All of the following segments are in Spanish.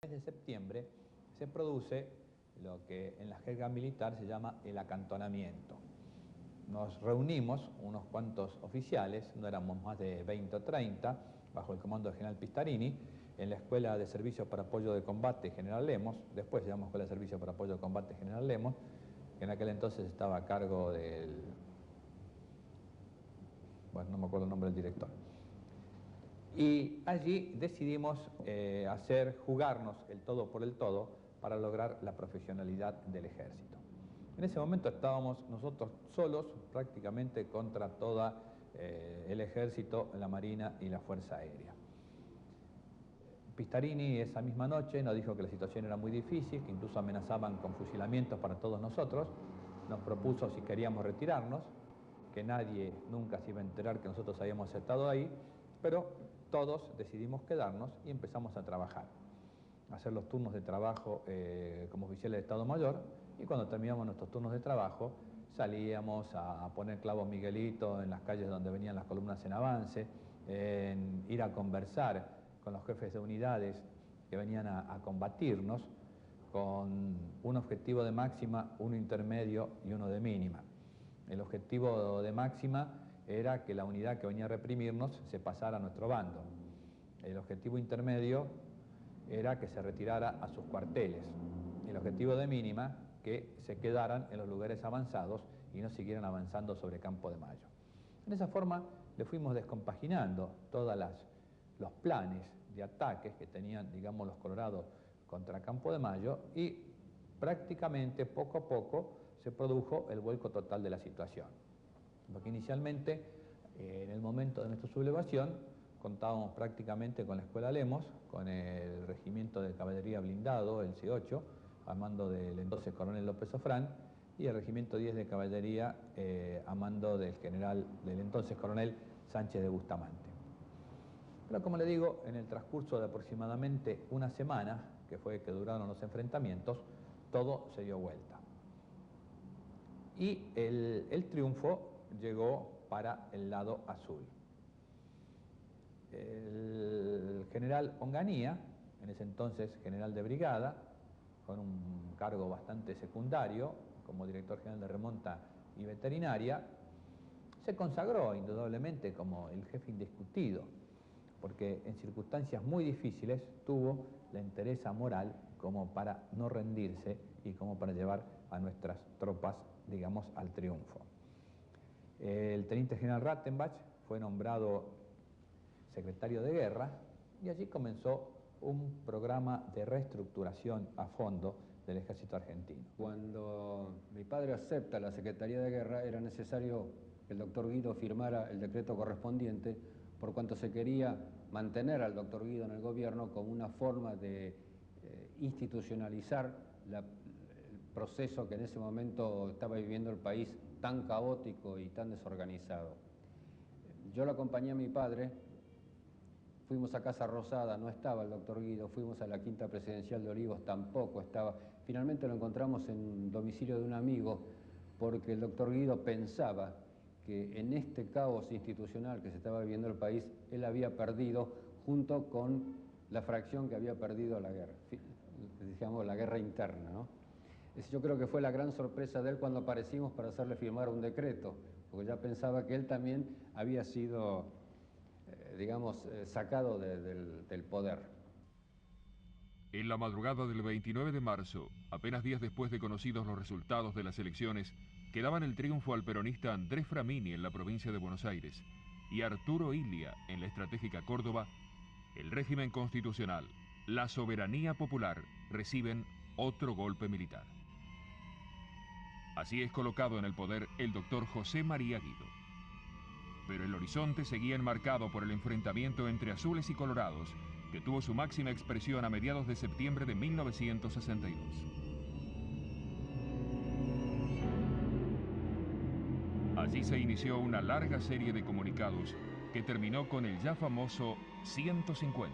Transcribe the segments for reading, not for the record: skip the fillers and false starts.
De septiembre se produce lo que en la jerga militar se llama el acantonamiento. Nos reunimos unos cuantos oficiales, no éramos más de 20 o 30, bajo el comando del general Pistarini, en la Escuela de Servicio para Apoyo de Combate General Lemos, después se llamó Escuela de Servicio para Apoyo de Combate General Lemos, que en aquel entonces estaba a cargo del... bueno, no me acuerdo el nombre del director. Y allí decidimos jugarnos el todo por el todo para lograr la profesionalidad del ejército. En ese momento estábamos nosotros solos prácticamente contra toda el ejército, la marina y la fuerza aérea. Pistarini esa misma noche nos dijo que la situación era muy difícil, que incluso amenazaban con fusilamientos para todos nosotros. Nos propuso si queríamos retirarnos, que nadie nunca se iba a enterar que nosotros habíamos estado ahí, pero todos decidimos quedarnos y empezamos a trabajar, a hacer los turnos de trabajo como oficiales de Estado Mayor, y cuando terminamos nuestros turnos de trabajo salíamos a poner clavos Miguelito en las calles donde venían las columnas en avance, en ir a conversar con los jefes de unidades que venían a combatirnos con un objetivo de máxima, uno intermedio y uno de mínima. El objetivo de máxima era que la unidad que venía a reprimirnos se pasara a nuestro bando. El objetivo intermedio era que se retirara a sus cuarteles. El objetivo de mínima, que se quedaran en los lugares avanzados y no siguieran avanzando sobre Campo de Mayo. En esa forma le fuimos descompaginando todos los planes de ataques que tenían, digamos, los colorados contra Campo de Mayo, y prácticamente poco a poco se produjo el vuelco total de la situación. Porque inicialmente, en el momento de nuestra sublevación, contábamos prácticamente con la Escuela Lemos, con el Regimiento de Caballería Blindado, el C8, a mando del entonces coronel López Ofrán, y el Regimiento 10 de Caballería a mando del entonces coronel Sánchez de Bustamante. Pero como le digo, en el transcurso de aproximadamente una semana, que fue que duraron los enfrentamientos, todo se dio vuelta. Y el triunfo llegó para el lado azul. El general Onganía, en ese entonces general de brigada, con un cargo bastante secundario, como director general de remonta y veterinaria, se consagró indudablemente como el jefe indiscutido, porque en circunstancias muy difíciles tuvo la entereza moral como para no rendirse y como para llevar a nuestras tropas, digamos, al triunfo. El teniente general Rattenbach fue nombrado secretario de guerra y allí comenzó un programa de reestructuración a fondo del ejército argentino. Cuando mi padre acepta la Secretaría de Guerra, era necesario que el doctor Guido firmara el decreto correspondiente, por cuanto se quería mantener al doctor Guido en el gobierno como una forma de institucionalizar el proceso que en ese momento estaba viviendo el país, tan caótico y tan desorganizado. Yo lo acompañé a mi padre, fuimos a Casa Rosada, no estaba el doctor Guido, fuimos a la Quinta Presidencial de Olivos, tampoco estaba. Finalmente lo encontramos en domicilio de un amigo, porque el doctor Guido pensaba que en este caos institucional que se estaba viviendo el país, él había perdido, junto con la fracción que había perdido la guerra, digamos la guerra interna, ¿no? Yo creo que fue la gran sorpresa de él cuando aparecimos para hacerle firmar un decreto, porque ya pensaba que él también había sido, digamos, sacado del poder. En la madrugada del 29 de marzo, apenas días después de conocidos los resultados de las elecciones, que daban el triunfo al peronista Andrés Framini en la provincia de Buenos Aires y Arturo Illia en la estratégica Córdoba, el régimen constitucional, la soberanía popular reciben otro golpe militar. Así es colocado en el poder el doctor José María Guido. Pero el horizonte seguía enmarcado por el enfrentamiento entre azules y colorados, que tuvo su máxima expresión a mediados de septiembre de 1962. Allí se inició una larga serie de comunicados que terminó con el ya famoso 150,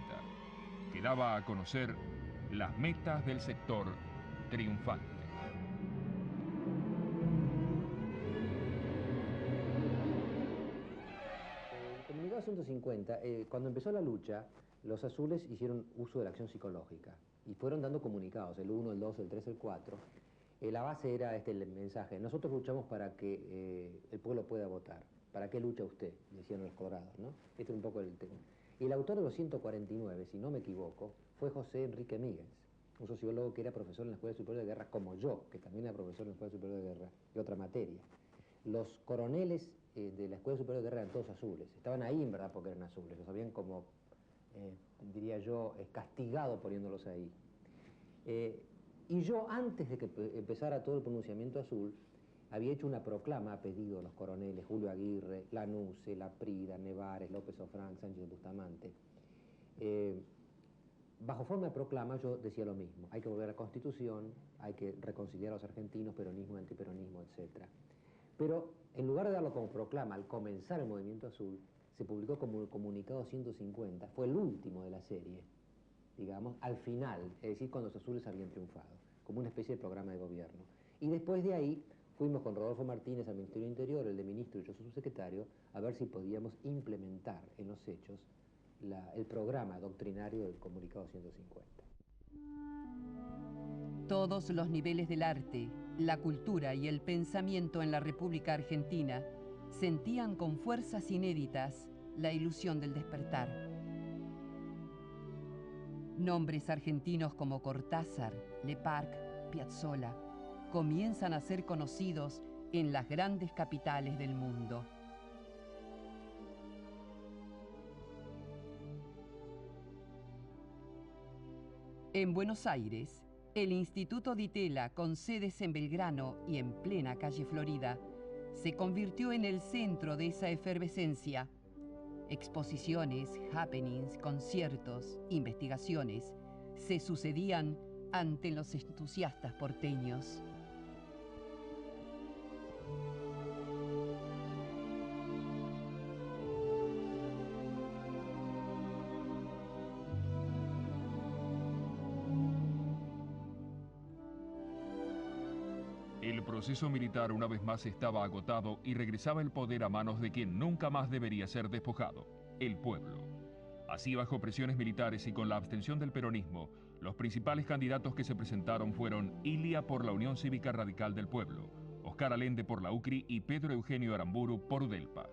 que daba a conocer las metas del sector triunfante. El comunicado 150, cuando empezó la lucha, los azules hicieron uso de la acción psicológica. y fueron dando comunicados, el 1, el 2, el 3, el 4. La base era el mensaje: nosotros luchamos para que el pueblo pueda votar. ¿Para qué lucha usted?, decían los colorados, ¿no? Este es un poco el tema. Y el autor de los 149, si no me equivoco, fue José Enrique Míguez, un sociólogo que era profesor en la Escuela Superior de Guerra, como yo, que también era profesor en la Escuela Superior de Guerra, de otra materia. Los coroneles de la Escuela Superior de Guerra eran todos azules. Estaban ahí, en verdad, porque eran azules. Los habían como, diría yo, castigado poniéndolos ahí. Y yo, antes de que empezara todo el pronunciamiento azul, había hecho una proclama a pedido de los coroneles Julio Aguirre, Lanusse, Laprida, Nevares, López Ofrán, Sánchez de Bustamante. Bajo forma de proclama yo decía lo mismo: hay que volver a la Constitución, hay que reconciliar a los argentinos, peronismo, antiperonismo, etc. Pero en lugar de darlo como proclama al comenzar el movimiento azul, se publicó como el comunicado 150, fue el último de la serie, digamos, al final, es decir, cuando los azules habían triunfado, como una especie de programa de gobierno. Y después de ahí fuimos con Rodolfo Martínez al Ministerio del Interior, el de ministro y yo subsecretario, a ver si podíamos implementar en los hechos el programa doctrinario del comunicado 150. Todos los niveles del arte, la cultura y el pensamiento en la República Argentina sentían con fuerzas inéditas la ilusión del despertar. Nombres argentinos como Cortázar, Leparc, Piazzolla comienzan a ser conocidos en las grandes capitales del mundo. En Buenos Aires, el Instituto Di Tella, con sedes en Belgrano y en plena calle Florida, se convirtió en el centro de esa efervescencia. Exposiciones, happenings, conciertos, investigaciones se sucedían ante los entusiastas porteños. El proceso militar una vez más estaba agotado y regresaba el poder a manos de quien nunca más debería ser despojado: el pueblo. Así, bajo presiones militares y con la abstención del peronismo, los principales candidatos que se presentaron fueron Ilia por la Unión Cívica Radical del Pueblo, Oscar Allende por la UCRI y Pedro Eugenio Aramburu por UDELPA.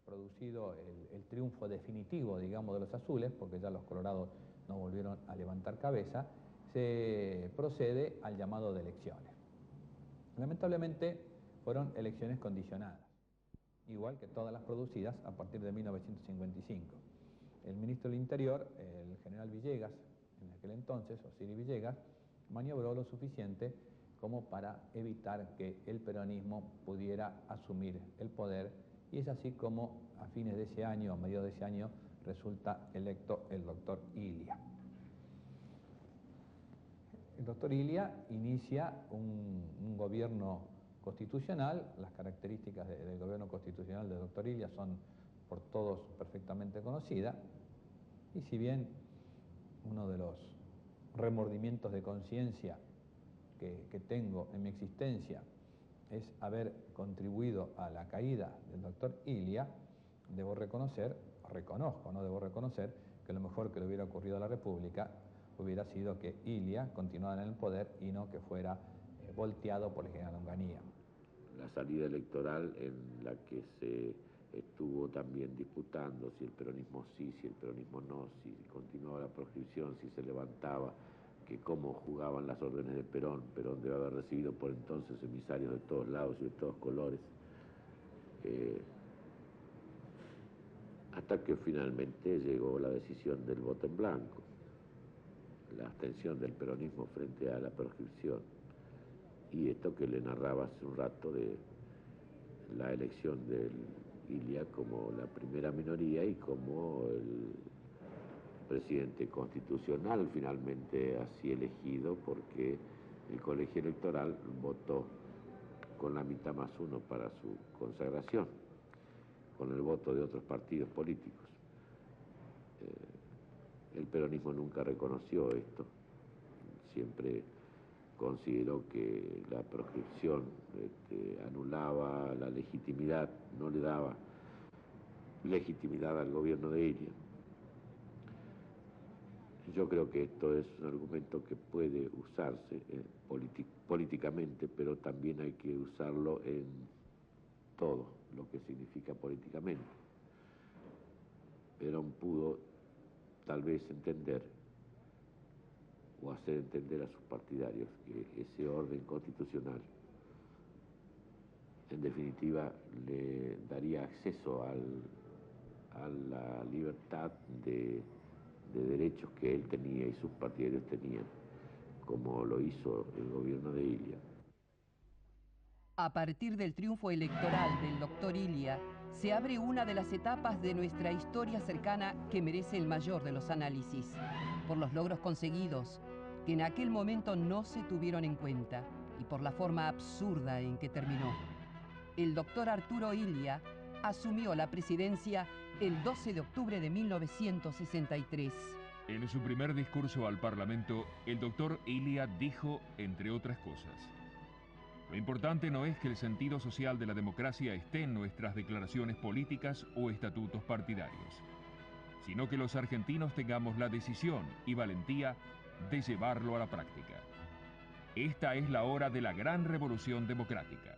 Producido el triunfo definitivo, digamos, de los azules, porque ya los colorados no volvieron a levantar cabeza, se procede al llamado de elecciones. Lamentablemente fueron elecciones condicionadas, igual que todas las producidas a partir de 1955. El ministro del Interior, el general Villegas, en aquel entonces, Osiris Villegas, maniobró lo suficiente como para evitar que el peronismo pudiera asumir el poder, y es así como a fines de ese año, a mediados de ese año, resulta electo el doctor Ilia. El doctor Ilia inicia un gobierno constitucional. Las características del gobierno constitucional del doctor Ilia son por todos perfectamente conocidas, y si bien uno de los remordimientos de conciencia que tengo en mi existencia es haber contribuido a la caída del doctor Ilia, debo reconocer, reconozco, no debo reconocer, que lo mejor que le hubiera ocurrido a la República hubiera sido que Ilia continuara en el poder y no que fuera volteado por el general Onganía. La salida electoral en la que se estuvo también disputando si el peronismo sí, si el peronismo no, si continuaba la proscripción, si se levantaba, que cómo jugaban las órdenes de Perón. Perón debe haber recibido por entonces emisarios de todos lados y de todos colores, hasta que finalmente llegó la decisión del voto en blanco, la abstención del peronismo frente a la proscripción, y esto que le narraba hace un rato de la elección del Ilia como la primera minoría y como el presidente constitucional finalmente así elegido, porque el colegio electoral votó con la mitad más uno para su consagración, con el voto de otros partidos siempre consideró que la proscripción anulaba la legitimidad, no le daba legitimidad al gobierno de Ilia. Yo creo que esto es un argumento que puede usarse políticamente, pero también hay que usarlo en todo lo que significa políticamente. Perón pudo tal vez entender o hacer entender a sus partidarios que ese orden constitucional en definitiva le daría acceso a la libertad de derechos que él tenía y sus partidarios tenían, como lo hizo el gobierno de Ilia. A partir del triunfo electoral del doctor Ilia, se abre una de las etapas de nuestra historia cercana que merece el mayor de los análisis, por los logros conseguidos, que en aquel momento no se tuvieron en cuenta, y por la forma absurda en que terminó. El doctor Arturo Ilia asumió la presidencia el 12 de octubre de 1963. En su primer discurso al Parlamento, el doctor Ilia dijo, entre otras cosas: lo importante no es que el sentido social de la democracia esté en nuestras declaraciones políticas o estatutos partidarios, sino que los argentinos tengamos la decisión y valentía de llevarlo a la práctica. Esta es la hora de la gran revolución democrática,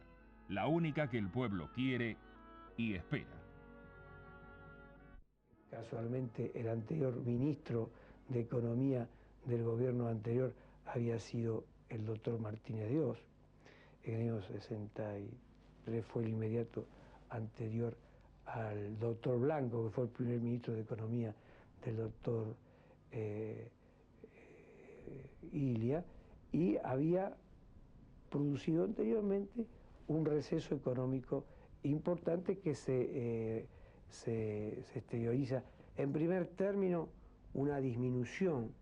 la única que el pueblo quiere y espera. Casualmente, el anterior ministro de Economía del gobierno anterior había sido el doctor Martínez Dios. En el año 63 fue el inmediato anterior al doctor Blanco, que fue el primer ministro de Economía del doctor Ilia, y había producido anteriormente un receso económico importante que se exterioriza, en primer término, una disminución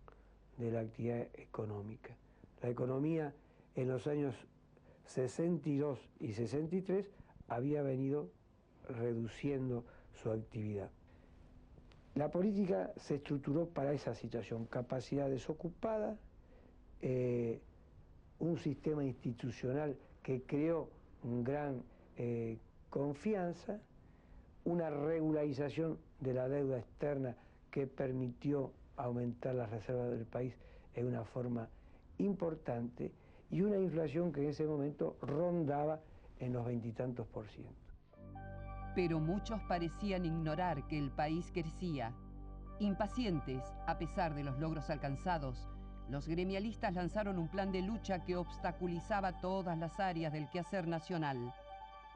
de la actividad económica. La economía en los años 62 y 63 había venido reduciendo su actividad. La política se estructuró para esa situación: capacidad desocupada, un sistema institucional que creó un gran confianza, una regularización de la deuda externa que permitió aumentar las reservas del país en una forma importante, y una inflación que en ese momento rondaba en los 20 y tantos %. Pero muchos parecían ignorar que el país crecía. Impacientes, a pesar de los logros alcanzados, los gremialistas lanzaron un plan de lucha que obstaculizaba todas las áreas del quehacer nacional.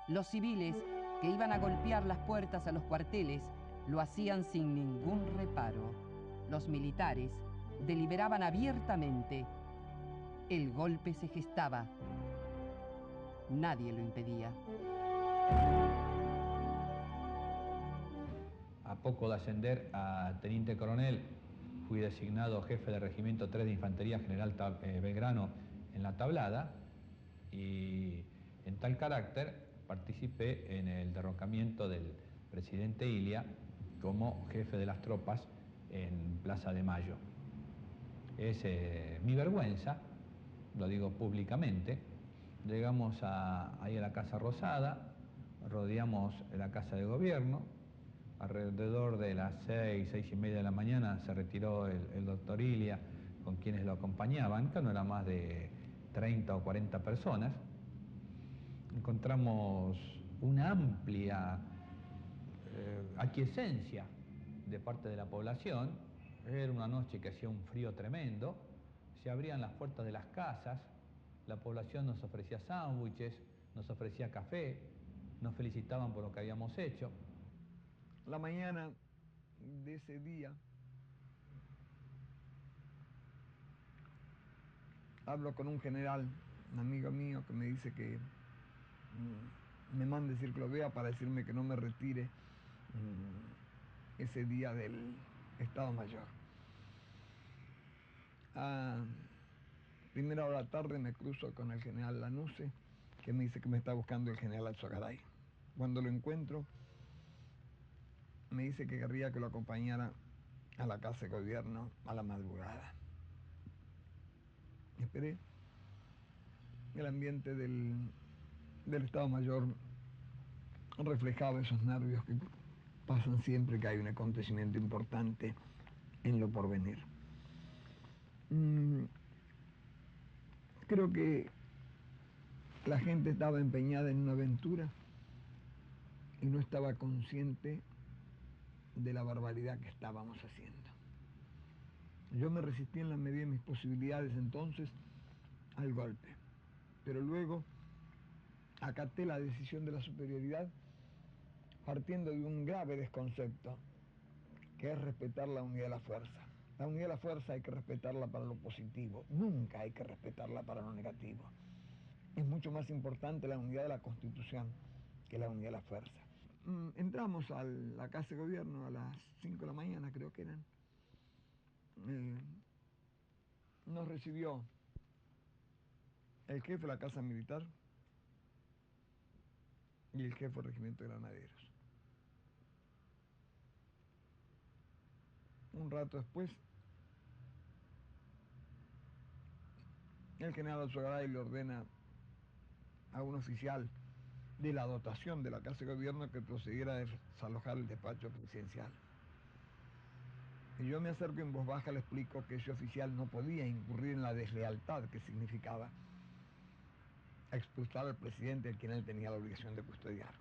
Los civiles, que iban a golpear las puertas a los cuarteles, lo hacían sin ningún reparo. Los militares deliberaban abiertamente. El golpe se gestaba. Nadie lo impedía. A poco de ascender a teniente coronel, fui designado jefe del Regimiento 3 de Infantería General Belgrano en La Tablada, y en tal carácter participé en el derrocamiento del presidente Ilia como jefe de las tropas en Plaza de Mayo. Es mi vergüenza, lo digo públicamente. Llegamos ahí a la Casa Rosada, rodeamos la Casa de Gobierno. Alrededor de las 6 y media de la mañana se retiró el doctor Ilia con quienes lo acompañaban, que no era más de 30 o 40 personas. Encontramos una amplia aquiescencia de parte de la población. Era una noche que hacía un frío tremendo, se abrían las puertas de las casas, la población nos ofrecía sándwiches, nos ofrecía café, nos felicitaban por lo que habíamos hecho. La mañana de ese día hablo con un general, un amigo mío, que me dice que me manda decir que lo vea para decirme que no me retire ese día del Estado Mayor. A primera hora de la tarde me cruzo con el general Lanusse, que me dice que me está buscando el general Alzogaray. Cuando lo encuentro, me dice que querría que lo acompañara a la Casa de Gobierno a la madrugada. Esperé. El ambiente del Estado Mayor reflejaba esos nervios que pasan siempre que hay un acontecimiento importante en lo porvenir. Creo que la gente estaba empeñada en una aventura y no estaba consciente de la barbaridad que estábamos haciendo. Yo me resistí en la medida de mis posibilidades entonces al golpe, pero luego acaté la decisión de la superioridad partiendo de un grave desconcepto, que es respetar la unidad de la fuerza. La unidad de la fuerza hay que respetarla para lo positivo, nunca hay que respetarla para lo negativo. Es mucho más importante la unidad de la Constitución que la unidad de la fuerza. Entramos a la Casa de Gobierno a las 5 de la mañana, creo que eran. Nos recibió el jefe de la Casa Militar y el jefe del Regimiento de Granaderos. Un rato después, el general Alzogaray le ordena a un oficial de la dotación de la Casa de Gobierno que procediera a desalojar el despacho presidencial. Y yo me acerco y en voz baja le explico que ese oficial no podía incurrir en la deslealtad que significaba expulsar al presidente, a quien él tenía la obligación de custodiar.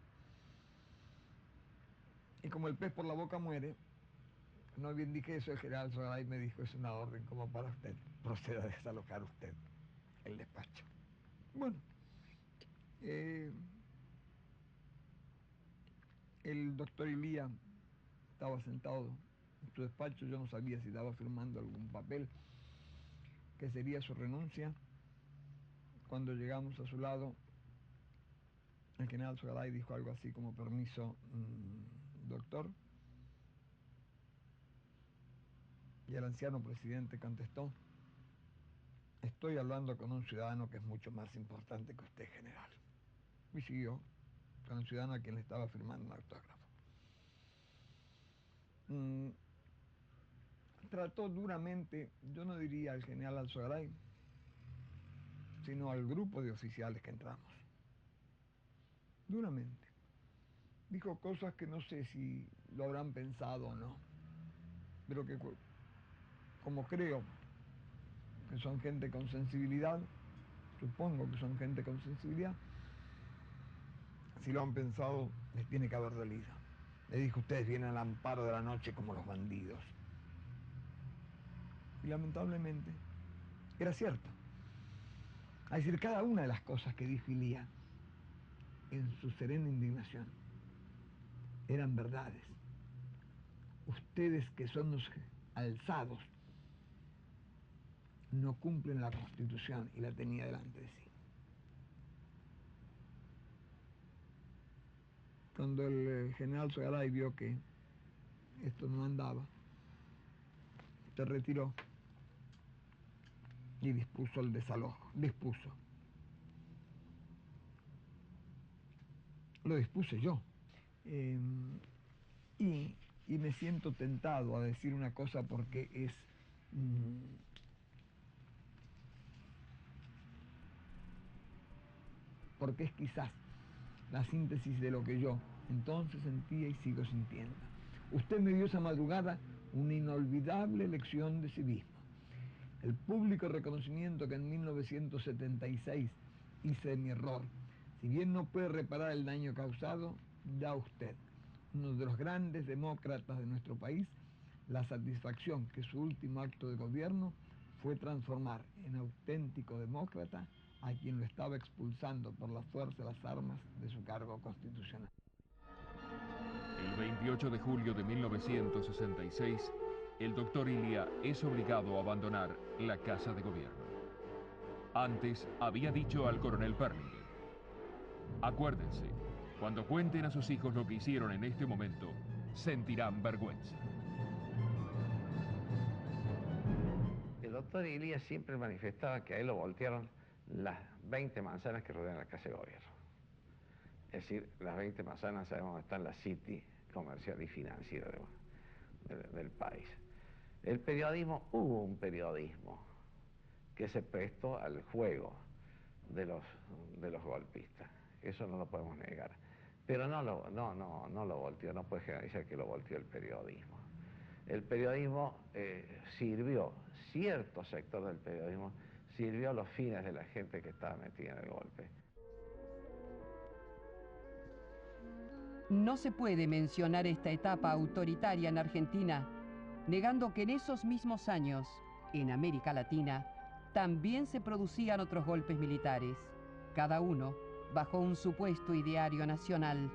Y como el pez por la boca muere, no bien dije eso, el general Alzogaray me dijo: es una orden como para usted, proceda a desalojar usted el despacho. Bueno, el doctor Ilía estaba sentado en su despacho, yo no sabía si estaba firmando algún papel que sería su renuncia. Cuando llegamos a su lado, el general Alzogaray dijo algo así como: permiso, doctor. Y el anciano presidente contestó: estoy hablando con un ciudadano que es mucho más importante que usted, general. Y siguió con el ciudadano a quien le estaba firmando un autógrafo. Trató duramente, yo no diría al general Alzogaray, sino al grupo de oficiales que entramos. Duramente. Dijo cosas que no sé si lo habrán pensado o no, pero que como creo que son gente con sensibilidad, supongo que son gente con sensibilidad, si lo han pensado, les tiene que haber dolido. Le dijo: ustedes vienen al amparo de la noche como los bandidos. Y lamentablemente era cierto. Es decir, cada una de las cosas que dijo Ilía en su serena indignación eran verdades. Ustedes, que son los alzados, no cumplen la Constitución, y la tenía delante de sí. Cuando el general Alzogaray vio que esto no andaba, se retiró y dispuso el desalojo. Lo dispuse yo. Y me siento tentado a decir una cosa porque es quizás la síntesis de lo que yo entonces sentía y sigo sintiendo. Usted me dio esa madrugada una inolvidable lección de civismo. El público reconocimiento que en 1976 hice de mi error, si bien no puede reparar el daño causado, da a usted, uno de los grandes demócratas de nuestro país, la satisfacción que su último acto de gobierno fue transformar en auténtico demócrata a quien lo estaba expulsando por la fuerza de las armas de su cargo constitucional. El 28 de julio de 1966, el doctor Ilía es obligado a abandonar la Casa de Gobierno. Antes había dicho al coronel Perlinger: acuérdense, cuando cuenten a sus hijos lo que hicieron en este momento, sentirán vergüenza. El doctor Ilía siempre manifestaba que a él lo voltearon las 20 manzanas que rodean la Casa de Gobierno. Es decir, las 20 manzanas sabemos dónde está en la City comercial y financiera del país. El periodismo, hubo un periodismo que se prestó al juego de los golpistas. Eso no lo podemos negar. Pero no lo volteó, no puede generalizar que lo volteó el periodismo. El periodismo sirvió, cierto sector del periodismo, sirvió a los fines de la gente que estaba metida en el golpe. No se puede mencionar esta etapa autoritaria en Argentina, negando que en esos mismos años, en América Latina, también se producían otros golpes militares, cada uno bajo un supuesto ideario nacional.